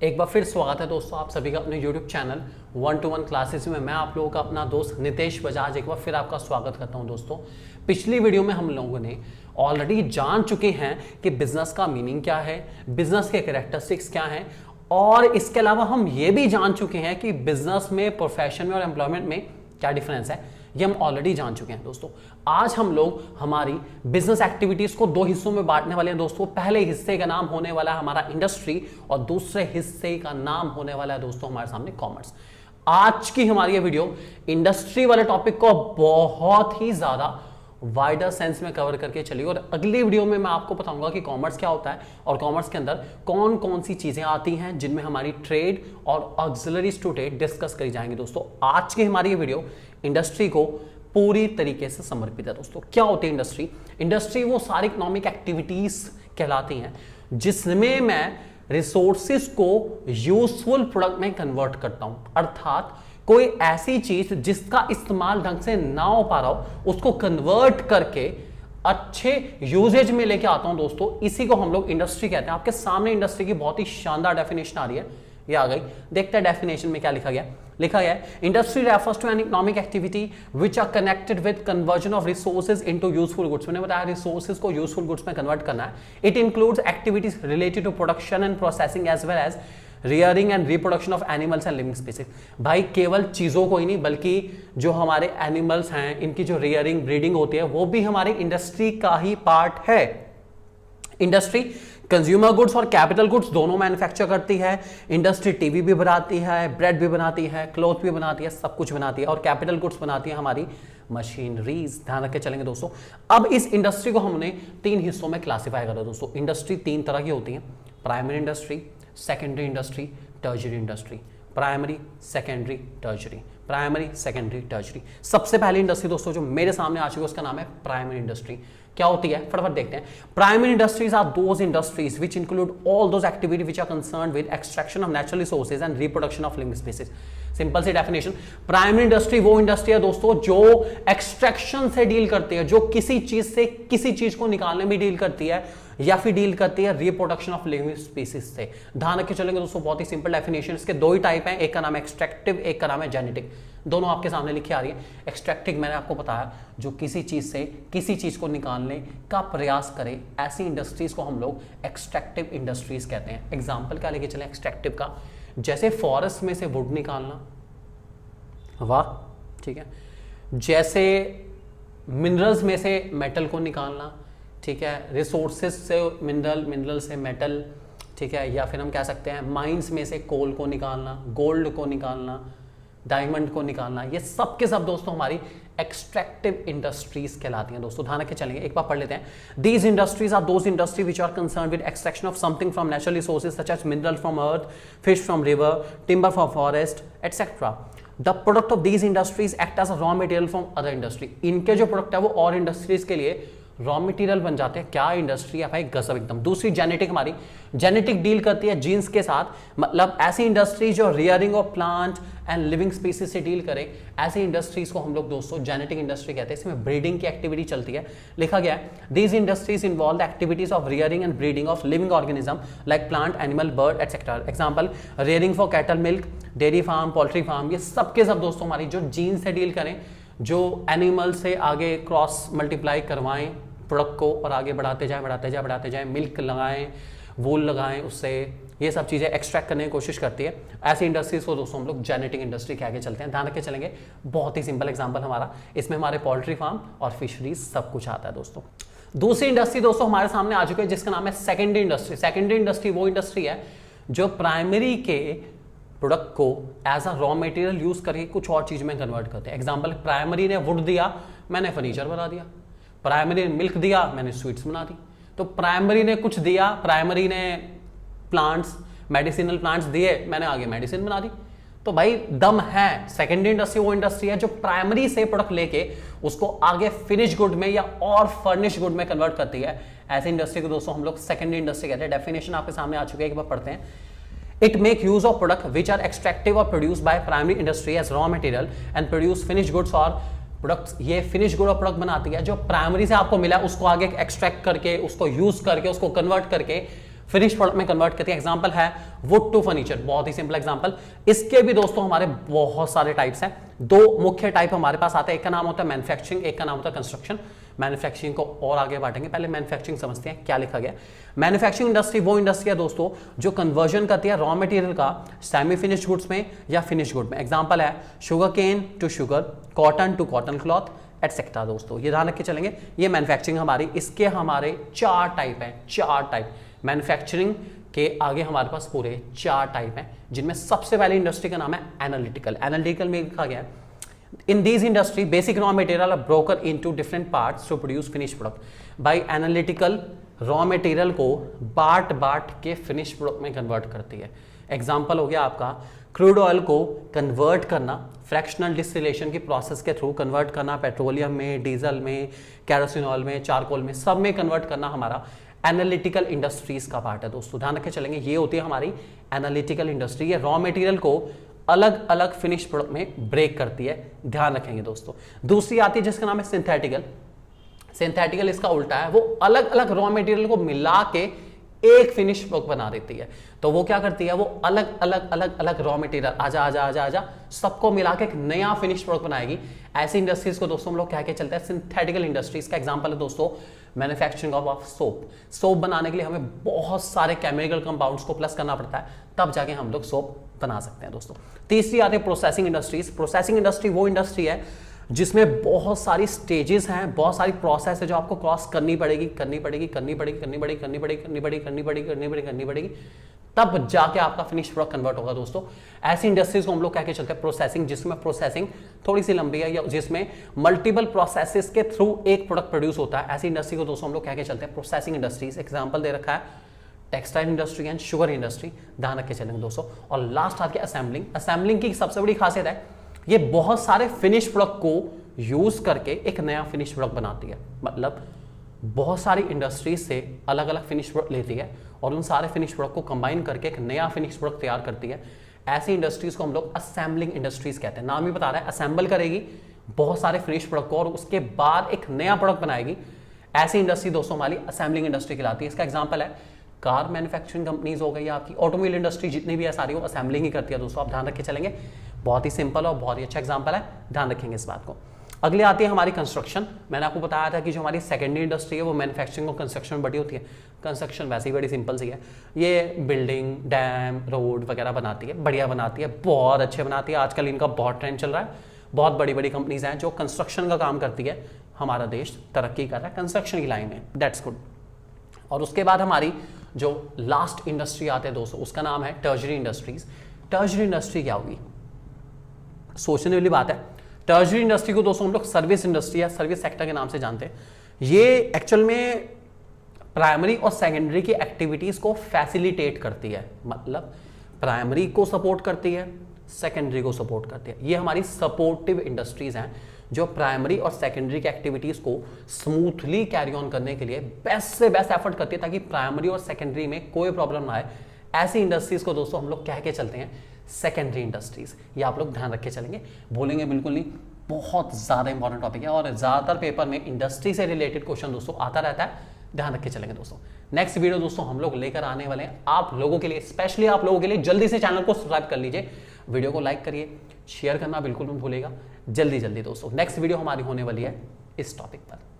एक बार फिर स्वागत है दोस्तों आप सभी का अपने YouTube चैनल 1-to-1 क्लासेस में। मैं आप लोगों का अपना दोस्त नितेश बजाज एक बार फिर आपका स्वागत करता हूं। दोस्तों पिछली वीडियो में हम लोगों ने ऑलरेडी जान चुके हैं कि बिजनेस का मीनिंग क्या है, बिजनेस के कैरेक्टरिस्टिक्स क्या हैं, और इसके अलावा हम ये भी जान चुके हैं कि बिजनेस में, प्रोफेशन में और एम्प्लॉयमेंट में क्या डिफरेंस है। ये हम ऑलरेडी जान चुके हैं दोस्तों। आज हम लोग हमारी बिजनेस एक्टिविटीज को दो हिस्सों में बांटने वाले हैं दोस्तों। पहले हिस्से का नाम होने वाला है हमारा इंडस्ट्री और दूसरे हिस्से का नाम होने वाला है दोस्तों हमारे सामने कॉमर्स। आज की हमारी ये वीडियो इंडस्ट्री वाले टॉपिक को बहुत ही ज्यादा वाइडर सेंस में कवर करके चलिए, और अगली वीडियो में मैं आपको बताऊंगा कि कॉमर्स क्या होता है और कॉमर्स के अंदर कौन कौन सी चीजें आती हैं जिनमें हमारी ट्रेड और ऑक्सिलरीज टू ट्रेड डिस्कस करी जाएंगी। दोस्तों आज की हमारी ये वीडियो इंडस्ट्री को पूरी तरीके से समर्पित है। दोस्तों क्या होती है इंडस्ट्री? इंडस्ट्री वो सारी इकोनॉमिक एक्टिविटीज कहलाती हैं जिसमें मैं रिसोर्सेज को यूजफुल प्रोडक्ट में कन्वर्ट करता हूं, अर्थात कोई ऐसी चीज जिसका इस्तेमाल ढंग से ना हो पा रहा हो उसको कन्वर्ट करके अच्छे यूजेज में लेके आता हूं। दोस्तों इसी को हम लोग इंडस्ट्री कहते हैं। आपके सामने इंडस्ट्री की बहुत ही शानदार डेफिनेशन आ रही है, ये आ गई। देखते हैं डेफिनेशन में क्या लिखा गया। लिखा गया industry refers to an economic activity which are connected with conversion of resources into useful goods. मैंने बताया रिसोर्सेज को यूजफुल गुड्स में कन्वर्ट करना है। It includes activities related to production and processing as well as rearing and reproduction of animals and living species. भाई केवल चीजों को ही नहीं बल्कि जो हमारे एनिमल्स हैं इनकी जो रियरिंग ब्रीडिंग होती है वो भी हमारी इंडस्ट्री का ही पार्ट है। इंडस्ट्री कंज्यूमर गुड्स और कैपिटल गुड्स दोनों मैन्युफैक्चर करती है। इंडस्ट्री टीवी भी बनाती है, ब्रेड भी बनाती है, क्लॉथ भी बनाती है, सब कुछ बनाती है, और कैपिटल गुड्स बनाती है हमारी मशीनरीज। ध्यान रख के चलेंगे दोस्तों। अब इस इंडस्ट्री को हमने तीन हिस्सों में क्लासिफाई करा दोस्तों। इंडस्ट्री तीन तरह की होती है, primary industry, secondary industry, tertiary industry. Primary, secondary, tertiary, primary, secondary, tertiary. सबसे पहली इंडस्ट्री दोस्तों जो मेरे सामने आ चुकी है उसका नाम है प्राइमरी इंडस्ट्री। क्या होती है फटाफट देखते हैं। Primary industries are those industries which include all those activities which are concerned with extraction of natural resources and reproduction of living species. Simple सी डेफिनेशन, प्राइमरी इंडस्ट्री वो इंडस्ट्री है दोस्तों जो एक्सट्रैक्शन से डील करती है, जो किसी चीज से किसी चीज को निकालने में डील करती है या फिर डील करती है रिप्रोडक्शन ऑफ लिविंग स्पीसीज से। ध्यान रख के चलेंगे दोस्तों, बहुत ही सिंपल डेफिनेशन। इसके दो ही टाइप हैं, एक का नाम है एक्सट्रैक्टिव, एक का नाम है जेनेटिक। दोनों आपके सामने लिखी आ रही है। एक्सट्रैक्टिव मैंने आपको बताया जो किसी चीज से किसी चीज को निकालने का प्रयास करे, ऐसी इंडस्ट्रीज को हम लोग एक्सट्रैक्टिव इंडस्ट्रीज कहते हैं। एग्जाम्पल क्या लेके चले एक्सट्रैक्टिव का? जैसे फॉरेस्ट में से वुड निकालना, वाह ठीक है। जैसे मिनरल्स में से मेटल को निकालना, ठीक है। रिसोर्सेज से मिनरल, मिनरल से मेटल, ठीक है। या फिर हम कह सकते हैं माइंस में से कोल को निकालना, गोल्ड को निकालना, डायमंड को निकालना। ये सब के सब दोस्तों हमारी एक्सट्रैक्टिव इंडस्ट्रीज कहलाती हैं। दोस्तों ध्यान रखे चलेंगे, एक बार पढ़ लेते हैं। These industries are those industry which are concerned with extraction of something from natural resources such as mineral from earth, fish from river, timber from forest etcetera. The product of these industries act as a raw material from other industry. इनके जो product है वो और industries के लिए raw material बन जाते हैं। क्या इंडस्ट्री है भाई, गजब एकदम। दूसरी जेनेटिक, हमारी जेनेटिक डील करती है जीन्स के साथ, मतलब ऐसी इंडस्ट्री जो rearing of plant and living species से डील करे, ऐसी इंडस्ट्रीज को हम लोग दोस्तों जेनेटिक इंडस्ट्री कहते हैं। इसमें ब्रीडिंग की एक्टिविटी चलती है। लिखा गया है these industries involve the activities of rearing and breeding of living organism like plant, animal, bird etcetera. Example rearing for cattle, milk, dairy farm, poultry farm. ये सब के सब दोस्तों हमारी जो जीन से डील करें, जो एनिमल से आगे क्रॉस मल्टीप्लाई करवाएं प्रोडक्ट को और आगे बढ़ाते जाए, मिल्क लगाएं, वूल लगाएं, उससे ये सब चीजें एक्सट्रैक्ट करने की कोशिश करती है। ऐसी इंडस्ट्रीज को दोस्तों हम लोग जेनेटिक इंडस्ट्री के आगे चलते हैं। ध्यान रख के चलेंगे, बहुत ही सिंपल एग्जांपल हमारा, इसमें हमारे पोल्ट्री फार्म और फिशरीज सब कुछ आता है दोस्तों। दूसरी इंडस्ट्री दोस्तों हमारे सामने आ चुकी है जिसका नाम है सेकेंडरी इंडस्ट्री। सेकेंडरी इंडस्ट्री वो इंडस्ट्री है जो प्राइमरी के प्रोडक्ट को as a raw material use करके कुछ और चीज में कन्वर्ट करते हैं। एग्जाम्पल, प्राइमरी ने वुड दिया, मैंने फर्नीचर बना दिया। प्राइमरी ने मिल्क दिया, मैंने स्वीट्स बना दी। तो प्राइमरी ने कुछ दिया, प्राइमरी ने प्लांट्स, मेडिसिनल प्लांट्स दिए, मैंने आगे मेडिसिन बना दी। तो भाई दम है। सेकेंडरी इंडस्ट्री वो इंडस्ट्री है जो प्राइमरी से प्रोडक्ट लेके उसको आगे फिनिश गुड में या और फर्निश गुड में कन्वर्ट करती है। ऐसी इंडस्ट्री को दोस्तों हम लोग सेकेंडरी इंडस्ट्री कहते हैं। डेफिनेशन आपके सामने आ चुकी है, एक बार पढ़ते हैं। It make use of product which are extractive or produced by primary industry as raw material and produce finished goods or products. ये फिनिश गुड और प्रोडक्ट बनाती है जो प्राइमरी से आपको मिला उसको आगे एक्सट्रैक्ट करके, उसको यूज करके, उसको कन्वर्ट करके फिनिश प्रोडक्ट में कन्वर्ट करती है। एग्जांपल है वुड टू फर्नीचर, बहुत ही सिंपल एग्जांपल। इसके भी दोस्तों हमारे बहुत सारे टाइप्स हैं। दो मुख्य टाइप हमारे पास आते हैं, एक का नाम होता है मैन्युफैक्चरिंग, एक का नाम होता है कंस्ट्रक्शन। मैन्युफैक्चरिंग को और आगे बांटेंगे, पहले मैन्युफैक्चरिंग समझते हैं क्या लिखा गया। मैन्युफैक्चरिंग इंडस्ट्री वो इंडस्ट्री है दोस्तों जो कन्वर्जन करती है रॉ मटेरियल का सेमी फिनिश गुड्स में या फिनिश गुड में। एग्जांपल है sugar cane to sugar, cotton to cotton cloth etcetera. दोस्तों ये ध्यान रख के चलेंगे, ये मैन्युफैक्चरिंग हमारी, इसके हमारे 4 टाइप हैं, 4 टाइप। मैन्युफैक्चरिंग के आगे हमारे पास पूरे 4 टाइप हैं, जिनमें सबसे पहली इंडस्ट्री का नाम है एनालिटिकल। एनालिटिकल में लिखा गया है in these industry basic raw material are broken into different parts to produce finished product। by analytical raw material को बांट के finished product में कन्वर्ट करती है। एग्जाम्पल हो गया आपका क्रूड ऑयल को कन्वर्ट करना, फ्रैक्शनल डिस्टिलेशन की प्रोसेस के थ्रू कन्वर्ट करना, पेट्रोलियम में, डीजल में, कैरोसिन ऑयल में, चारकोल में, सब में कन्वर्ट करना हमारा एनालिटिकल इंडस्ट्रीज का पार्ट है। दोस्तों ध्यान रखे चलेंगे, ये होती है हमारी एनालिटिकल इंडस्ट्री। ये रॉ मटेरियल को अलग अलग फिनिश प्रोडक्ट में ब्रेक करती है, ध्यान रखेंगे दोस्तों। दूसरी आती है जिसका नाम है सिंथेटिकल। सिंथेटिकल इसका उल्टा है, वो अलग अलग रॉ मटेरियल को मिला के एक फिनिश प्रोडक्ट बना देती है। तो वो क्या करती है, वो अलग अलग रॉ मटेरियल आजा सबको मिला के एक नया फिनिश प्रोडक्ट बनाएगी। ऐसी इंडस्ट्रीज को दोस्तों हम लोग कह के चलते हैं सिंथेटिकल इंडस्ट्रीज। का एग्जांपल है दोस्तों मैन्युफैक्चरिंग ऑफ सोप। सोप बनाने के लिए हमें बहुत सारे केमिकल कंपाउंड्स को प्लस करना पड़ता है, तब जाके हम लोग सोप बना सकते हैं दोस्तों। तीसरी आती है प्रोसेसिंग इंडस्ट्रीज। प्रोसेसिंग इंडस्ट्री वो इंडस्ट्री है जिसमें बहुत सारी स्टेजेस हैं, बहुत सारी प्रोसेस है जो आपको क्रॉस करनी पड़ेगी, तब जाके आपका फिनिश प्रोडक्ट कन्वर्ट होगा दोस्तों। ऐसी इंडस्ट्रीज को हम लोग कह के चलते हैं प्रोसेसिंग, जिसमें प्रोसेसिंग थोड़ी सी लंबी है या जिसमें मल्टीपल प्रोसेसेस के थ्रू एक प्रोडक्ट प्रोड्यूस होता है। ऐसी इंडस्ट्री को दोस्तों हम लोग कह के चलते हैं प्रोसेसिंग इंडस्ट्रीज। एग्जाम्पल दे रखा है textile industry and sugar industry, ध्यान रख के चलेंगे दोस्तों। और लास्ट आती है असेंबलिंग। असेंबलिंग की सबसे बड़ी खासियत है ये बहुत सारे फिनिश प्रोडक्ट को यूज करके एक नया फिनिश प्रोडक्ट बनाती है। मतलब बहुत सारी इंडस्ट्रीज से अलग अलग फिनिश प्रोडक्ट लेती है और उन सारे फिनिश प्रोडक्ट को कंबाइन करके एक नया फिनिश प्रोडक्ट तैयार करती है। ऐसी इंडस्ट्रीज को हम लोग असेंबलिंग इंडस्ट्रीज कहते हैं। नाम ही बता रहा है, असेंबल करेगी बहुत सारे फिनिश प्रोडक्ट को और उसके बाद एक नया प्रोडक्ट बनाएगी। ऐसी इंडस्ट्री दोस्तों हमारी असेंबलिंग इंडस्ट्री कहलाती है। इसका एग्जाम्पल है कार मैन्युफैक्चरिंग कंपनीज हो गई, आपकी ऑटोमोबाइल इंडस्ट्री जितनी भी है सारी वो असेंबलिंग ही करती है दोस्तों। आप ध्यान रख के चलेंगे, बहुत ही सिंपल और बहुत ही अच्छा एग्जाम्पल है, ध्यान रखेंगे इस बात को। अगले आती है हमारी कंस्ट्रक्शन। मैंने आपको बताया था कि जो हमारी सेकेंडरी इंडस्ट्री है वो मैन्युफैक्चरिंग और कंस्ट्रक्शन में बड़ी होती है। कंस्ट्रक्शन वैसे ही बड़ी सिंपल सी है, ये बिल्डिंग, डैम, रोड वगैरह बनाती है, बढ़िया बनाती है, बहुत अच्छे बनाती है। आजकल इनका बहुत ट्रेंड चल रहा है, बहुत बड़ी बड़ी कंपनीज हैं जो कंस्ट्रक्शन का काम करती है। हमारा देश तरक्की कर रहा है कंस्ट्रक्शन की लाइन में, दैट्स गुड। और उसके बाद हमारी जो लास्ट इंडस्ट्री आते हैं दोस्तों उसका नाम है टर्शरी इंडस्ट्रीज। टर्शरी इंडस्ट्री क्या होगी, सोचने वाली बात है। टर्शरी इंडस्ट्री को दोस्तों हम लोग सर्विस इंडस्ट्री या सर्विस सेक्टर के नाम से जानते हैं। ये एक्चुअल में प्राइमरी और सेकेंडरी की एक्टिविटीज को फैसिलिटेट करती है, मतलब प्राइमरी को सपोर्ट करती है, सेकेंडरी को सपोर्ट करती है। ये हमारी सपोर्टिव इंडस्ट्रीज हैं जो प्राइमरी और सेकेंडरी की एक्टिविटीज को स्मूथली कैरी ऑन करने के लिए बेस्ट से बेस्ट एफर्ट करती है ताकि प्राइमरी और सेकेंडरी में कोई प्रॉब्लम ना आए। ऐसी इंडस्ट्रीज को दोस्तों हम लोग कह के चलते हैं सेकेंडरी इंडस्ट्रीज। ये आप लोग ध्यान रख के चलेंगे, भूलेंगे बिल्कुल नहीं, बहुत ज्यादा इंपॉर्टेंट टॉपिक है और ज्यादातर पेपर में इंडस्ट्री से रिलेटेड क्वेश्चन दोस्तों आता रहता है, ध्यान रख के चलेंगे दोस्तों। नेक्स्ट वीडियो दोस्तों हम लोग लेकर आने वाले हैं आप लोगों के लिए, स्पेशली आप लोगों के लिए। जल्दी से चैनल को सब्सक्राइब कर लीजिए, वीडियो को लाइक करिए, शेयर करना बिल्कुल मत भूलिएगा। जल्दी दोस्तों नेक्स्ट वीडियो हमारी होने वाली है इस टॉपिक पर।